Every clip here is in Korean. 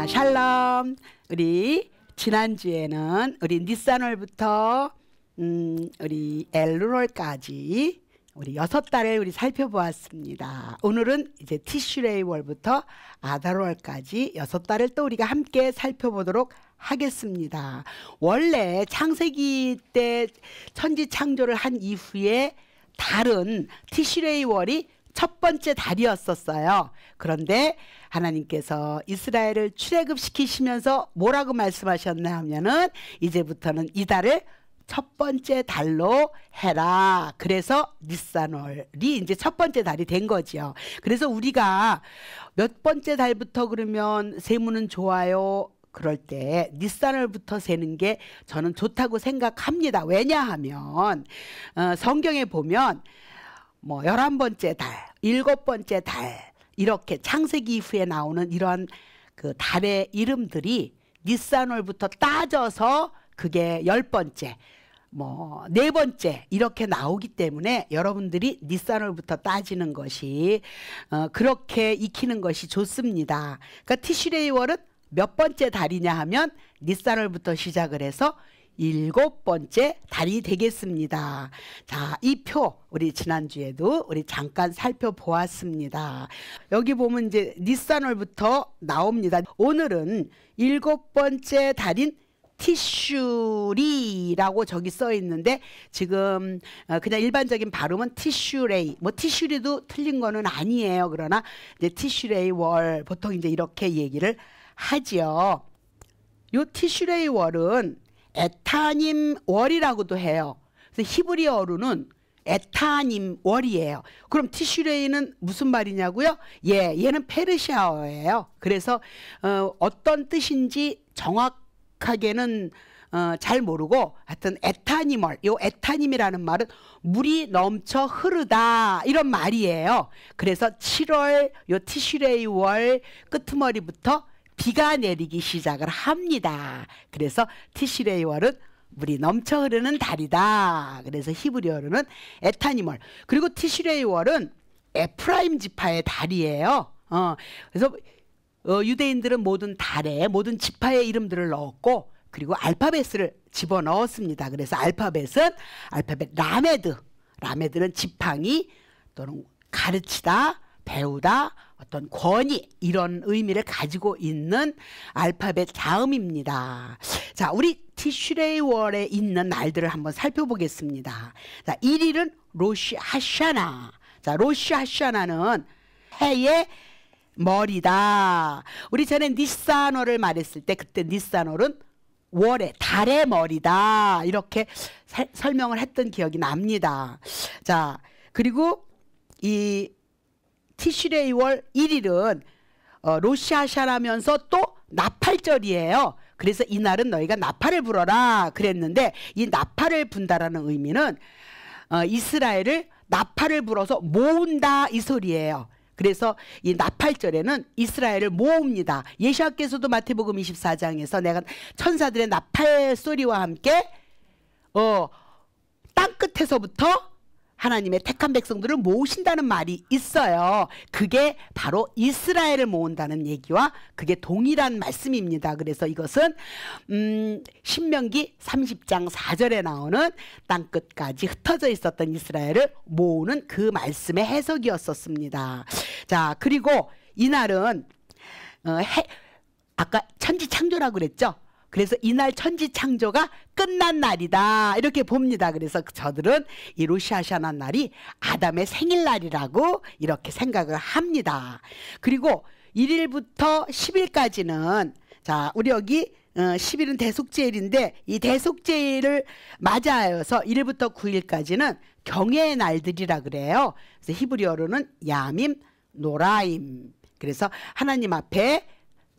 자, 샬롬. 우리 지난주에는 우리 니산월부터 우리 엘루월까지 우리 6달을 우리 살펴보았습니다. 오늘은 이제 티슈레이월부터 아달월까지 6달을 또 우리가 함께 살펴보도록 하겠습니다. 원래 창세기 때 천지 창조를 한 이후에 달은 티슈레이월이 첫 번째 달이었었어요. 그런데 하나님께서 이스라엘을 출애굽시키시면서 뭐라고 말씀하셨나 하면은 이제부터는 이 달을 첫 번째 달로 해라. 그래서 니산월이 이제 첫 번째 달이 된 거지요. 그래서 우리가 몇 번째 달부터 그러면 세무는 좋아요. 그럴 때 니산월부터 세는 게 저는 좋다고 생각합니다. 왜냐하면 성경에 보면 뭐 11번째 달, 7번째 달 이렇게 창세기 이후에 나오는 이런 그 달의 이름들이 니산월부터 따져서 그게 10번째, 뭐 4번째 이렇게 나오기 때문에 여러분들이 니산월부터 따지는 것이 그렇게 익히는 것이 좋습니다. 그러니까 티슈레이월은 몇 번째 달이냐 하면 니산월부터 시작을 해서 7번째 달이 되겠습니다. 자, 이 표 우리 지난주에도 우리 잠깐 살펴보았습니다. 여기 보면 이제 니산월부터 나옵니다. 오늘은 7번째 달인 티슈리라고 저기 써 있는데 지금 그냥 일반적인 발음은 티슈레이, 뭐 티슈리도 틀린 거는 아니에요. 그러나 이제 티슈레이 월 보통 이제 이렇게 얘기를 하지요. 요 티슈레이 월은 에타님 월이라고도 해요. 그래서 히브리어로는 에타님 월이에요. 그럼 티슈레이는 무슨 말이냐고요? 얘는 페르시아어예요. 그래서 어떤 뜻인지 정확하게는 잘 모르고 하여튼 에타님월, 요 에타님이라는 말은 물이 넘쳐 흐르다 이런 말이에요. 그래서 7월 요 티슈레이 월 끄트머리부터 비가 내리기 시작을 합니다. 그래서 티슈레이월은 물이 넘쳐 흐르는 달이다. 그래서 히브리어로는 에타니멀. 그리고 티슈레이월은 에프라임 지파의 달이에요. 그래서 유대인들은 모든 달에 모든 지파의 이름들을 넣었고 그리고 알파벳을 집어넣었습니다. 그래서 알파벳은 알파벳 라메드. 라메드는 지팡이 또는 가르치다, 배우다, 어떤 권위 이런 의미를 가지고 있는 알파벳 자음입니다. 자, 우리 티슈레이월에 있는 날들을 한번 살펴보겠습니다. 자, 1일은 로시 하샤나. 자, 로시 하샤나는 해의 머리다. 우리 전에 니산월을 말했을 때 그때 니산월은 월의 달의 머리다. 이렇게 설명을 했던 기억이 납니다. 자, 그리고 이 티슈레이월 1일은 로시하샤라면서 또 나팔절이에요. 그래서 이날은 너희가 나팔을 불어라 그랬는데 이 나팔을 분다라는 의미는 이스라엘을 나팔을 불어서 모은다 이 소리예요. 그래서 이 나팔절에는 이스라엘을 모읍니다. 예수께서도 마태복음 24장에서 내가 천사들의 나팔 소리와 함께 땅끝에서부터 하나님의 택한 백성들을 모으신다는 말이 있어요. 그게 바로 이스라엘을 모은다는 얘기와 그게 동일한 말씀입니다. 그래서 이것은 신명기 30장 4절에 나오는 땅끝까지 흩어져 있었던 이스라엘을 모으는 그 말씀의 해석이었었습니다. 자, 그리고 이날은 아까 천지창조라고 그랬죠. 그래서 이날 천지창조가 끝난 날이다 이렇게 봅니다. 그래서 저들은 이 로시하샤나 날이 아담의 생일날이라고 이렇게 생각을 합니다. 그리고 1일부터 10일까지는 자, 우리 여기 10일은 대속제일인데 이 대속제일을 맞아서 1일부터 9일까지는 경외의 날들이라 그래요. 그래서 히브리어로는 야밈, 노라임. 그래서 하나님 앞에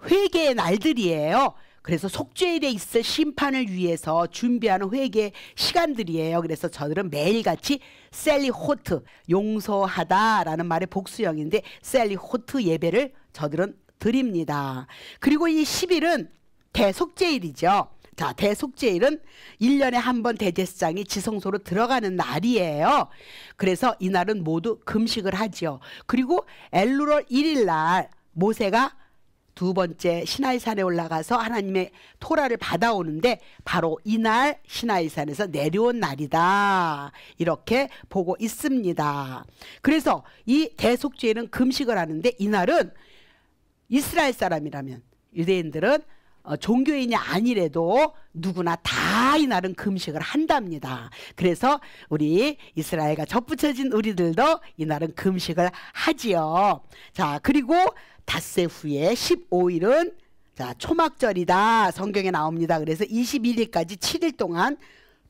회개의 날들이에요. 그래서 속죄일에 있을 심판을 위해서 준비하는 회개 시간들이에요. 그래서 저들은 매일같이 셀리호트, 용서하다라는 말의 복수형인데 셀리호트 예배를 저들은 드립니다. 그리고 이 10일은 대속죄일이죠. 자, 대속죄일은 1년에 한 번 대제사장이 지성소로 들어가는 날이에요. 그래서 이날은 모두 금식을 하죠. 그리고 엘루럴 1일 날 모세가 두 번째 시나이산에 올라가서 하나님의 토라를 받아오는데 바로 이날 시나이산에서 내려온 날이다. 이렇게 보고 있습니다. 그래서 이 대속죄는 금식을 하는데 이날은 이스라엘 사람이라면 유대인들은 종교인이 아니래도 누구나 다 이날은 금식을 한답니다. 그래서 우리 이스라엘과 접붙여진 우리들도 이날은 금식을 하지요. 자, 그리고 닷새 후에 15일은 자, 초막절이다. 성경에 나옵니다. 그래서 21일까지 7일 동안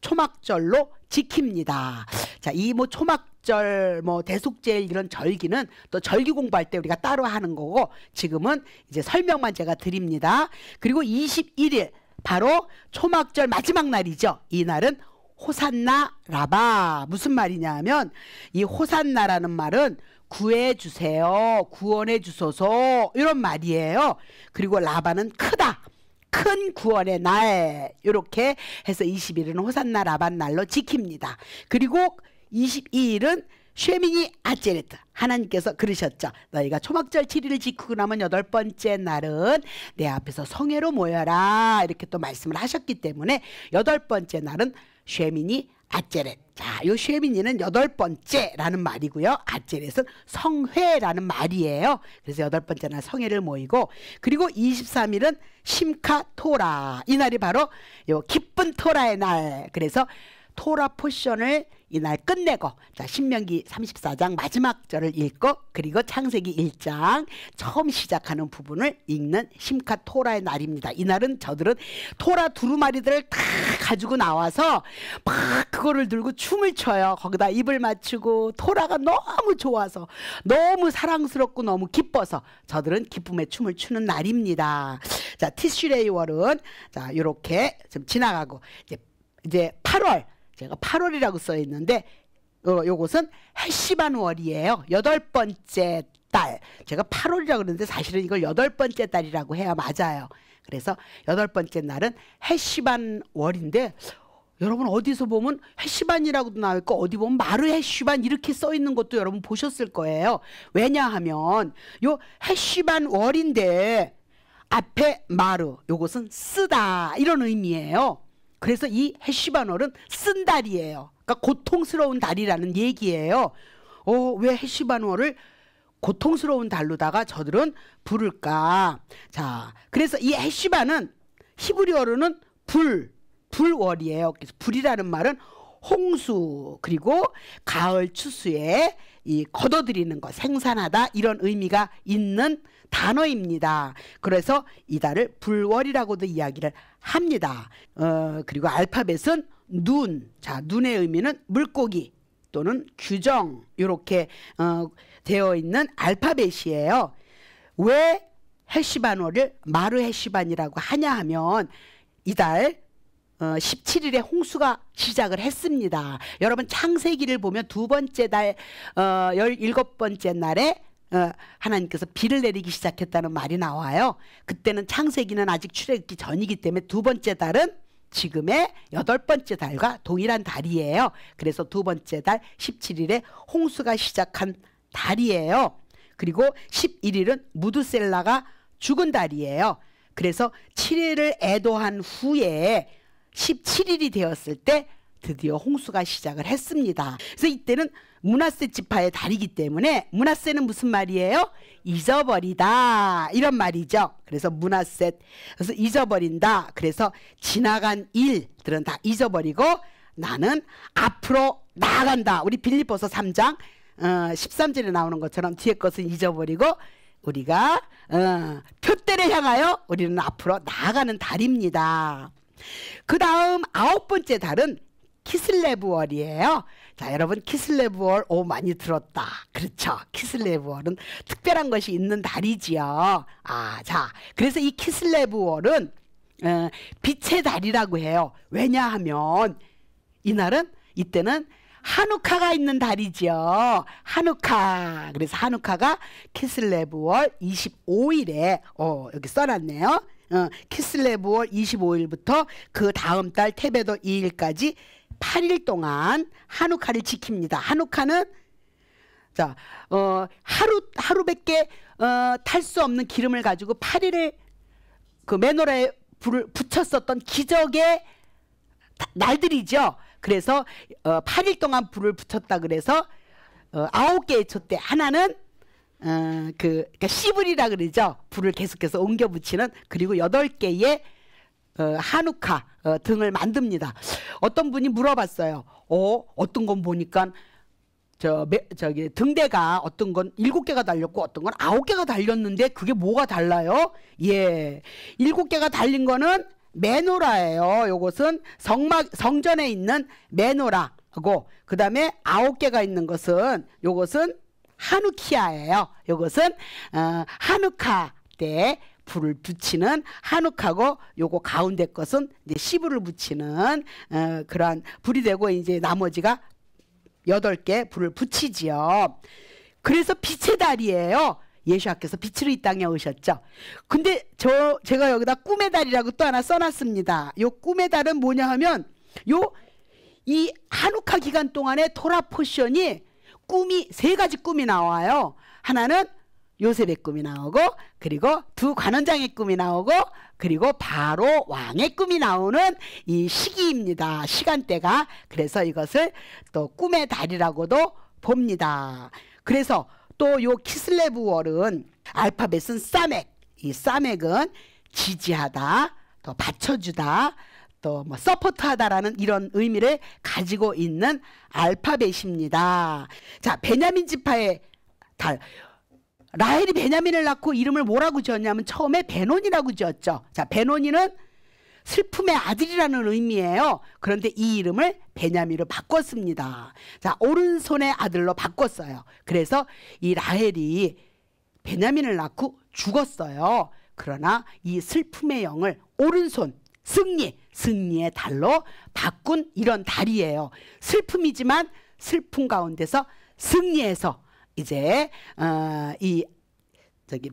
초막절로 지킵니다. 자, 이 뭐 초막절, 뭐 대속절 이런 절기는 또 절기 공부할 때 우리가 따로 하는 거고 지금은 이제 설명만 제가 드립니다. 그리고 21일 바로 초막절 마지막 날이죠. 이 날은 호산나 라바. 무슨 말이냐 하면 이 호산나라는 말은 구해주세요, 구원해 주소서 이런 말이에요. 그리고 라바는 크다, 큰 구원의 날, 이렇게 해서 20일은 호산나 라반 날로 지킵니다. 그리고 22일은 쉐미니 아제레트. 하나님께서 그러셨죠. 너희가 초막절 7일을 지키고 나면 8번째 날은 내 앞에서 성회로 모여라. 이렇게 또 말씀을 하셨기 때문에 8번째 날은 쉐미니 아제렛. 자, 요 쉐미니는 8번째라는 말이고요. 아제렛은 성회라는 말이에요. 그래서 8번째 날 성회를 모이고, 그리고 23일은 심카 토라. 이 날이 바로 요 기쁜 토라의 날. 그래서 토라 포션을 이날 끝내고, 자, 신명기 34장 마지막 절을 읽고, 그리고 창세기 1장 처음 시작하는 부분을 읽는 심카 토라의 날입니다. 이날은 저들은 토라 두루마리들을 다 가지고 나와서 막 그거를 들고 춤을 춰요. 거기다 입을 맞추고, 토라가 너무 좋아서, 너무 사랑스럽고 너무 기뻐서 저들은 기쁨의 춤을 추는 날입니다. 자, 티슈레이 월은 자, 요렇게 좀 지나가고, 이제 8월, 제가 8월이라고 써 있는데 요것은 햇시반 월이에요. 8번째 달. 제가 8월이라고 그러는데 사실은 이걸 8번째 달이라고 해야 맞아요. 그래서 8번째 날은 햇시반 월인데, 여러분 어디서 보면 햇시반이라고도 나와 있고 어디 보면 마르 햇시반 이렇게 써 있는 것도 여러분 보셨을 거예요. 왜냐하면 요 햇시반 월인데 앞에 마르, 요것은 쓰다 이런 의미예요. 그래서 이 햇시반월은 쓴 달이에요. 그러니까 고통스러운 달이라는 얘기예요. 왜 햇시반월을 고통스러운 달로다가 저들은 부를까? 자, 그래서 이 햇시반은 히브리어로는 불월이에요. 그래서 불이라는 말은 홍수, 그리고 가을 추수에 이 걷어들이는 것, 생산하다 이런 의미가 있는 단어입니다. 그래서 이 달을 불월이라고도 이야기를 합니다. 그리고 알파벳은 눈. 자, 눈의 의미는 물고기 또는 규정, 이렇게 되어 있는 알파벳이에요. 왜 햇시반월을 마르 햇시반이라고 하냐 하면 이달 17일에 홍수가 시작을 했습니다. 여러분 창세기를 보면 두 번째 달 17번째 날에 하나님께서 비를 내리기 시작했다는 말이 나와요. 그때는 창세기는 아직 출애굽기 전이기 때문에 두 번째 달은 지금의 8번째 달과 동일한 달이에요. 그래서 두 번째 달 17일에 홍수가 시작한 달이에요. 그리고 11일은 무드셀라가 죽은 달이에요. 그래서 7일을 애도한 후에 17일이 되었을 때 드디어 홍수가 시작을 했습니다. 그래서 이때는 므낫세 지파의 달이기 때문에, 므낫세는 무슨 말이에요? 잊어버리다 이런 말이죠. 그래서 므낫세, 그래서 잊어버린다. 그래서 지나간 일들은 다 잊어버리고 나는 앞으로 나아간다. 우리 빌립보서 3장 13절에 나오는 것처럼 뒤에 것은 잊어버리고 우리가 표대를 향하여 우리는 앞으로 나아가는 달입니다. 그 다음 9번째 달은 키슬레브월이에요. 자, 여러분 키슬레브월 많이 들었다. 그렇죠. 키슬레브월은 특별한 것이 있는 달이지요. 자, 그래서 이 키슬레브월은 빛의 달이라고 해요. 왜냐하면 이때는 하누카가 있는 달이죠. 하누카. 그래서 하누카가 키슬레브월 25일에 여기 써놨네요. 키슬레브월 25일부터 그 다음 달 테베도 2일까지 8일 동안 하누카를 지킵니다. 하누카는 자, 하루밖에 탈 수 없는 기름을 가지고 8일을 그 메노라에 불을 붙였었던 기적의 날들이죠. 그래서 8일 동안 불을 붙였다 그래서 9개의 촛대 하나는 그러니까 시브리라 그러죠. 불을 계속해서 옮겨 붙이는. 그리고 8개의 하누카 등을 만듭니다. 어떤 분이 물어봤어요. 어떤 건 보니까 저기 등대가 어떤 건 7개가 달렸고 어떤 건 9개가 달렸는데 그게 뭐가 달라요? 예, 7개가 달린 거는 메노라예요. 요것은 성전에 있는 메노라고, 그 다음에 9개가 있는 것은 요것은 하누키아예요. 요것은 하누카 때 불을 붙이는 하누카고, 요거 가운데 것은 이제 시불을 붙이는 그러한 불이 되고, 이제 나머지가 8개 불을 붙이지요. 그래서 빛의 달이에요. 예수께서 빛으로 이 땅에 오셨죠. 근데 제가 여기다 꿈의 달이라고 또 하나 써놨습니다. 요 꿈의 달은 뭐냐 하면 이 한우카 기간 동안에 토라 포션이 꿈이 3가지 꿈이 나와요. 하나는 요셉의 꿈이 나오고, 그리고 2 관원장의 꿈이 나오고, 그리고 바로 왕의 꿈이 나오는 이 시기입니다. 시간대가. 그래서 이것을 또 꿈의 달이라고도 봅니다. 그래서 또 요 키슬레브월은 알파벳은 사맥. 이 사맥은 지지하다, 또 받쳐주다, 또 뭐 서포트하다라는 이런 의미를 가지고 있는 알파벳입니다. 자, 베냐민 지파의 달. 라헬이 베냐민을 낳고 이름을 뭐라고 지었냐면 처음에 베논이라고 지었죠. 자, 베논이는 슬픔의 아들이라는 의미예요. 그런데 이 이름을 베냐민으로 바꿨습니다. 자, 오른손의 아들로 바꿨어요. 그래서 이 라헬이 베냐민을 낳고 죽었어요. 그러나 이 슬픔의 영을 오른손, 승리의 달로 바꾼 이런 달이에요. 슬픔이지만 슬픔 가운데서 승리해서 이제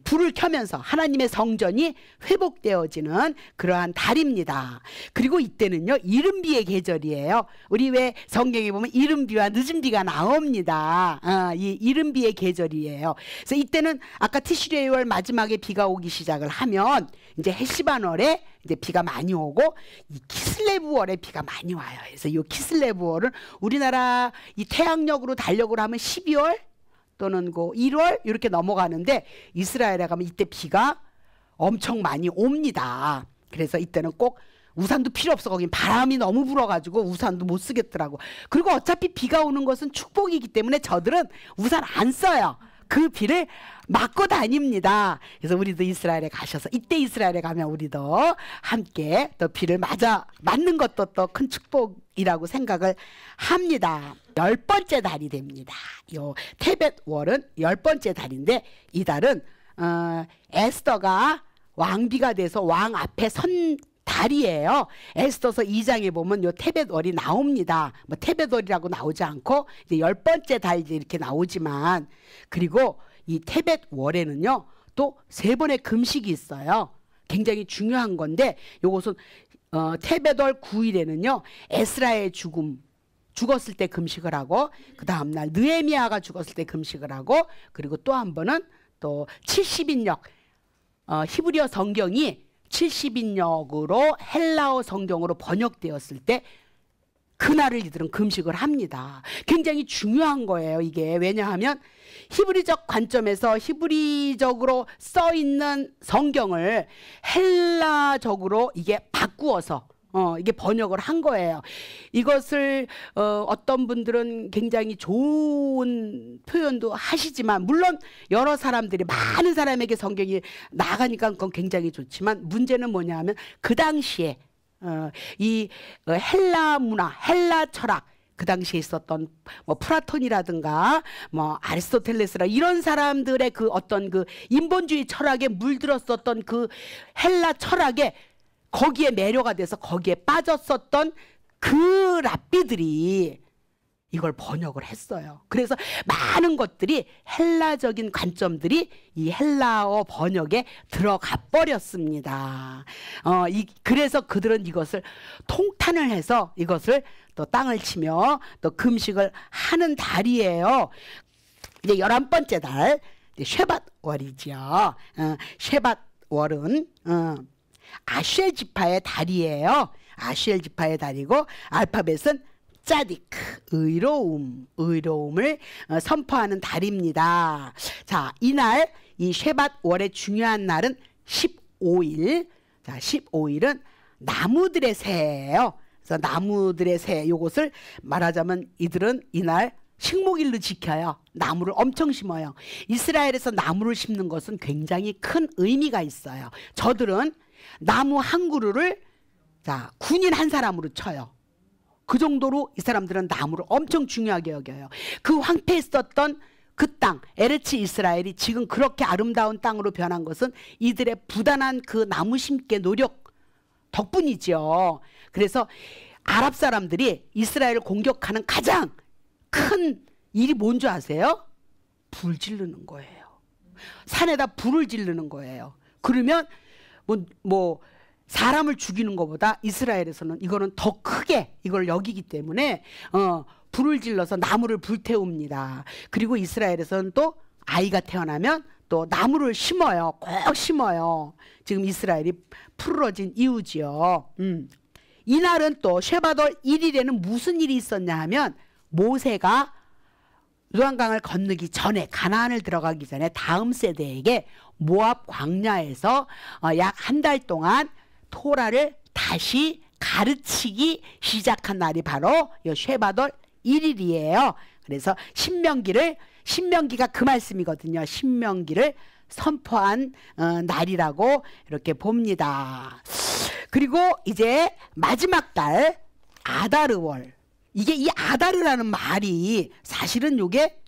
불을 켜면서 하나님의 성전이 회복되어지는 그러한 달입니다. 그리고 이때는요, 이른비의 계절이에요. 우리 왜 성경에 보면 이른비와 늦은비가 나옵니다. 이 이른비의 계절이에요. 그래서 이때는 아까 티슈리의 월 마지막에 비가 오기 시작을 하면 이제 헬시반월에 이제 비가 많이 오고, 이 키슬레브월에 비가 많이 와요. 그래서 이 키슬레브월은 우리나라 이 태양력으로 달력으로 하면 12월 또는 1월 이렇게 넘어가는데, 이스라엘에 가면 이때 비가 엄청 많이 옵니다. 그래서 이때는 꼭 우산도 필요 없어. 거긴 바람이 너무 불어가지고 우산도 못 쓰겠더라고. 그리고 어차피 비가 오는 것은 축복이기 때문에 저들은 우산 안 써요. 그 비를 맞고 다닙니다. 그래서 우리도 이스라엘에 가셔서, 이때 이스라엘에 가면 우리도 함께 또 비를 맞는 것도 또 큰 축복이라고 생각을 합니다. 10번째 달이 됩니다. 요 테벳월은 10번째 달인데, 이 달은 에스더가 왕비가 돼서 왕 앞에 선 달이에요. 에스더서 2장에 보면 요 테벳월이 나옵니다. 뭐 테벳월이라고 나오지 않고 이제 10번째 달 이렇게 나오지만, 그리고 이 테벳월에는요 또 3번의 금식이 있어요. 굉장히 중요한 건데, 요것은 테벳월 9일에는요 에스라의 죽었을 때 금식을 하고, 그 다음날 느헤미야가 죽었을 때 금식을 하고, 그리고 또 한 번은 또 70인역 히브리어 성경이 70인역으로 헬라어 성경으로 번역되었을 때 그날을 이들은 금식을 합니다. 굉장히 중요한 거예요, 이게. 왜냐하면 히브리적 관점에서 히브리적으로 써 있는 성경을 헬라적으로 이게 바꾸어서 이게 번역을 한 거예요. 이것을 어떤 분들은 굉장히 좋은 표현도 하시지만, 물론 여러 사람들이, 많은 사람에게 성경이 나가니까 그건 굉장히 좋지만, 문제는 뭐냐 하면 그 당시에 이 헬라 문화, 헬라 철학, 그 당시에 있었던 뭐 플라톤이라든가 뭐 아리스토텔레스라 이런 사람들의 그 어떤 그 인본주의 철학에 물들었었던 그 헬라 철학에, 거기에 매료가 돼서 거기에 빠졌었던 그 랍비들이 이걸 번역을 했어요. 그래서 많은 것들이, 헬라적인 관점들이 이 헬라어 번역에 들어가 버렸습니다. 그래서 그들은 이것을 통탄을 해서 이것을 또 땅을 치며 또 금식을 하는 달이에요. 이제 11번째 달 쉐밧월이죠. 쉐밧월은 아쉘 지파의 달이에요. 아쉘 지파의 달이고 알파벳은 짜디크, 의로움을 선포하는 달입니다. 자, 이날 이 쉐밧월의 중요한 날은 15일. 자, 15일은 나무들의 새예요. 그래서 나무들의 새, 요것을 말하자면 이들은 이날 식목일로 지켜요. 나무를 엄청 심어요. 이스라엘에서 나무를 심는 것은 굉장히 큰 의미가 있어요. 저들은 나무 한 그루를 군인 한 사람으로 쳐요. 그 정도로 이 사람들은 나무를 엄청 중요하게 여겨요. 그 황폐했었던 그 땅, 에르츠 이스라엘이 지금 그렇게 아름다운 땅으로 변한 것은 이들의 부단한 그 나무 심기 노력 덕분이죠. 그래서 아랍 사람들이 이스라엘을 공격하는 가장 큰 일이 뭔지 아세요? 불 지르는 거예요. 산에다 불을 지르는 거예요. 그러면 사람을 죽이는 것보다 이스라엘에서는 이거는 더 크게 이걸 여기기 때문에 불을 질러서 나무를 불태웁니다. 그리고 이스라엘에서는 또 아이가 태어나면 또 나무를 심어요. 꼭 심어요. 지금 이스라엘이 푸르러진 이유지요. 이날은 또 쉐밧월 1일에는 무슨 일이 있었냐 하면 모세가 요단강을 건너기 전에 가나안을 들어가기 전에 다음 세대에게 모압 광야에서 약 한 달 동안 토라를 다시 가르치기 시작한 날이 바로 이 쉐밧월 1일이에요. 그래서 신명기가 그 말씀이거든요. 신명기를 선포한 날이라고 이렇게 봅니다. 그리고 이제 마지막 달 아다르월. 이게 이 아다르라는 말이 사실은 이게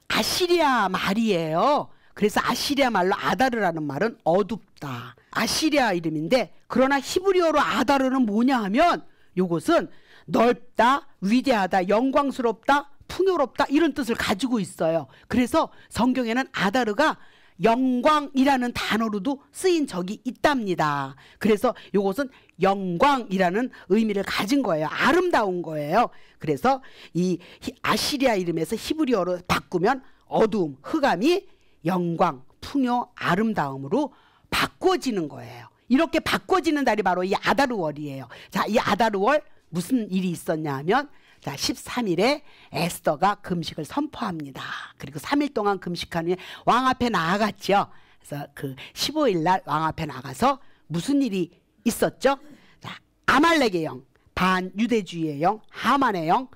아시리아 말이에요. 그래서 아시리아 말로 아다르라는 말은 어둡다. 아시리아 이름인데 그러나 히브리어로 아다르는 뭐냐 하면 요것은 넓다, 위대하다, 영광스럽다, 풍요롭다 이런 뜻을 가지고 있어요. 그래서 성경에는 아다르가 영광이라는 단어로도 쓰인 적이 있답니다. 그래서 이것은 영광이라는 의미를 가진 거예요. 아름다운 거예요. 그래서 이 아시리아 이름에서 히브리어로 바꾸면 어두움, 흑암이 영광, 풍요, 아름다움으로 바꿔지는 거예요. 이렇게 바꿔지는 달이 바로 이 아다르월이에요. 자, 이 아다르월 무슨 일이 있었냐 하면 13일에 에스더가 금식을 선포합니다. 그리고 3일 동안 금식한 후에 왕 앞에 나아갔죠. 그래서 그 15일 날 왕 앞에 나가서 무슨 일이 있었죠? 자, 아말렉의 영, 반유대주의의 영, 하만의 영,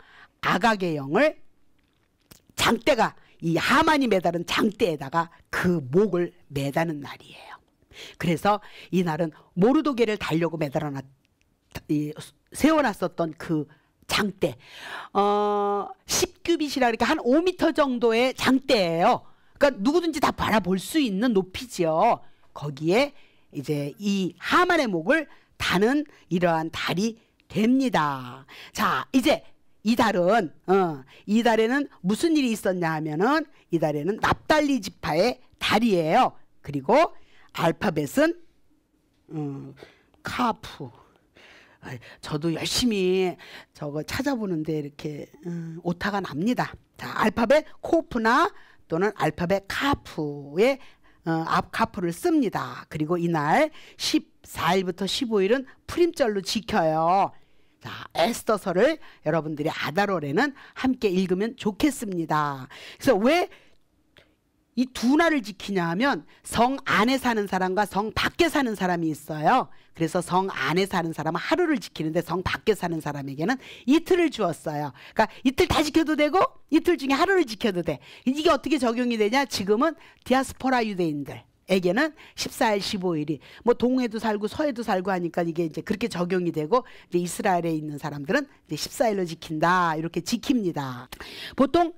아각의 영을 장대가 이 하만이 매달은 장대에다가 그 목을 매다는 날이에요. 그래서 이 날은 모르도게를 달려고 세워놨었던 그 장대 10규빗이라 그러니까 한 5m 정도의 장대예요. 그러니까 누구든지 다 바라볼 수 있는 높이죠. 거기에 이제 이 하만의 목을 다는 이러한 달이 됩니다. 자, 이제 이 달에는 무슨 일이 있었냐 하면은 이 달에는 납달리 지파의 달이에요. 그리고 알파벳은 카프. 저도 열심히 저거 찾아보는데 이렇게 오타가 납니다. 자, 알파벳 코프나 또는 알파벳 카프의 카프를 씁니다. 그리고 이날 14일부터 15일은 푸림절로 지켜요. 자, 에스더서를 여러분들이 아다롤에는 함께 읽으면 좋겠습니다. 그래서 왜 이 두 날을 지키냐 하면 성 안에 사는 사람과 성 밖에 사는 사람이 있어요. 그래서 성 안에 사는 사람은 하루를 지키는데 성 밖에 사는 사람에게는 이틀을 주었어요. 그러니까 이틀 다 지켜도 되고 이틀 중에 하루를 지켜도 돼. 이게 어떻게 적용이 되냐? 지금은 디아스포라 유대인들에게는 14일 15일이 뭐 동해도 살고 서해도 살고 하니까 이게 이제 그렇게 적용이 되고 이제 이스라엘에 있는 사람들은 이제 14일로 지킨다. 이렇게 지킵니다. 보통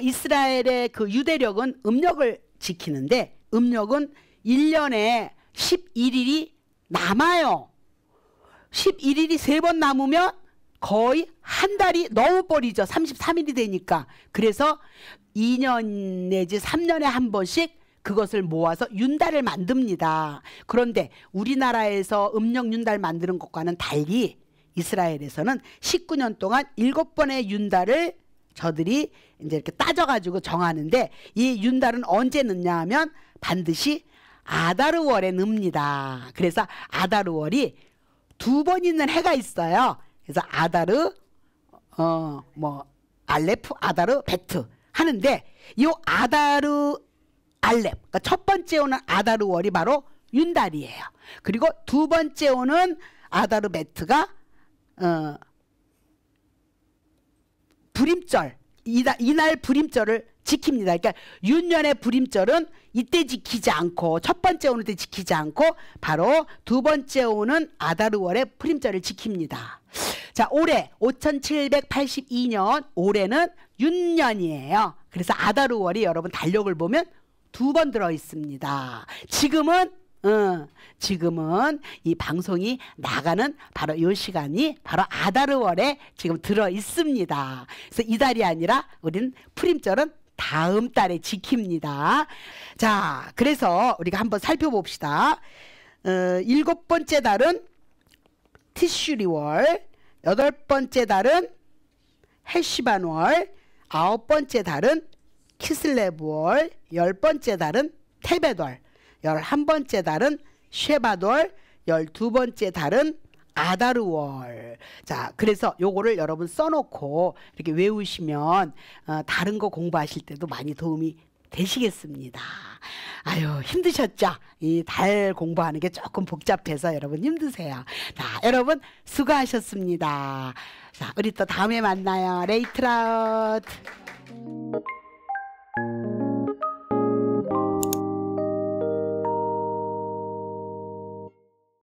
이스라엘의 그 유대력은 음력을 지키는데 음력은 1년에 11일이 남아요. 11일이 3번 남으면 거의 한 달이 넘어버리죠. 33일이 되니까. 그래서 2년 내지 3년에 한 번씩 그것을 모아서 윤달을 만듭니다. 그런데 우리나라에서 음력 윤달 만드는 것과는 달리 이스라엘에서는 19년 동안 7번의 윤달을 저들이 이제 이렇게 따져가지고 정하는데 이 윤달은 언제 넣냐 하면 반드시 아다르월에 넣습니다. 그래서 아다르월이 2번 있는 해가 있어요. 그래서 아다르 뭐 알레프 아다르 베트 하는데 이 아다르 알렙 그러니까 첫 번째 오는 아다르월이 바로 윤달이에요. 그리고 2번째 오는 아다르 베트가 불임절 이날 불임절을 지킵니다. 그러니까 윤년의 불임절은 이때 지키지 않고 첫 번째 오는 때 지키지 않고 바로 2번째 오는 아다르월의 불임절을 지킵니다. 자, 올해 5782년 올해는 윤년이에요. 그래서 아다르월이 여러분 달력을 보면 2번 들어 있습니다. 지금은 이 방송이 나가는 바로 이 시간이 바로 아다르월에 지금 들어 있습니다. 그래서 이달이 아니라 우리는 풀임절은 다음 달에 지킵니다. 자, 그래서 우리가 한번 살펴봅시다. 7번째 달은 티슈리월, 8번째 달은 헬시반월, 9번째 달은 키슬레브월, 10번째 달은 테베월, 11번째 달은 쉐바돌, 12번째 달은 아다르월. 자, 그래서 요거를 여러분 써놓고 이렇게 외우시면 다른 거 공부하실 때도 많이 도움이 되시겠습니다. 아유, 힘드셨죠? 이 달 공부하는 게 조금 복잡해서 여러분 힘드세요. 자, 여러분 수고하셨습니다. 자, 우리 또 다음에 만나요. 레이트라우트.